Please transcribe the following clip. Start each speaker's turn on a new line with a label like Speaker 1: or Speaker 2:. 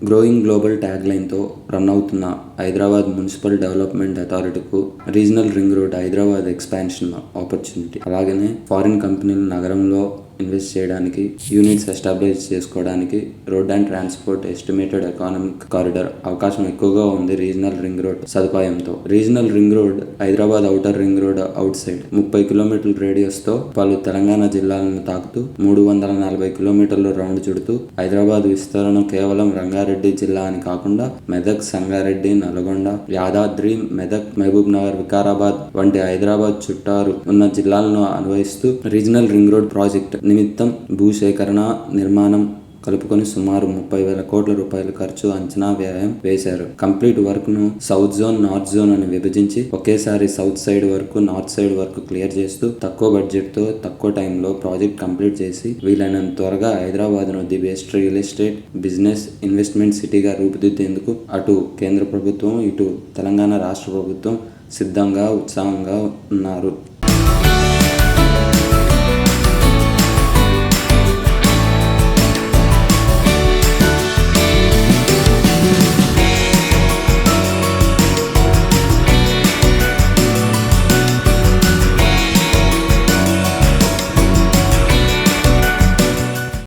Speaker 1: Growing global ట్యాగ్లైన్తో run అవుతున్న Hyderabad municipal development అథారిటీకు regional ring road Hyderabad expansion opportunity. అలాగనే ఫారిన్ కంపెనీలు నగరంలో ఇన్వెస్ట్ చేయడానికి, యూనిట్స్ ఎస్టాబ్లిష్ చేసుకోవడానికి road and transport estimated economic corridor అవకాశం ఎక్కువగా ఉంది రీజనల్ రింగ్ రోడ్ సదుపాయంతో. Regional ring road Hyderabad outer ring road outside 30 కిలోమీటర్ల రేడియస్ తో పలు తెలంగాణ జిల్లాలను తాకుతూ 340 కిలోమీటర్లు రౌండ్ చుడుతూ హైదరాబాద్ విస్తరణ కేవలం రంగారెడ్డి జిల్లా అని కాకుండా మెదక్, సంగారెడ్డి, నల్గొండ, యాదాద్రి, మెదక్, మహబూబ్ నగర్, వికారాబాద్ వంటి హైదరాబాద్ చుట్టారు ఉన్న జిల్లాలను అన్వయిస్తూ రీజనల్ రింగ్ రోడ్ ప్రాజెక్ట్ నిమిత్తం భూసేకరణ, నిర్మాణం కలుపుకొని సుమారు 30,000 కోట్ల రూపాయల ఖర్చు అంచనా వ్యయం వేశారు. కంప్లీట్ వర్క్ ను సౌత్ జోన్, నార్త్ జోన్ అని విభజించి ఒకేసారి south side work, north side work clear చేస్తూ తక్కువ బడ్జెట్ తో తక్కువ టైంలో ప్రాజెక్ట్ కంప్లీట్ చేసి వీలైనంత త్వరగా హైదరాబాద్ ను the best real estate, business, investment సిటీగా రూపుదిద్దేందుకు అటు కేంద్ర ప్రభుత్వం, ఇటు తెలంగాణ రాష్ట్ర ప్రభుత్వం సిద్ధంగా, ఉత్సాహంగా ఉన్నారు.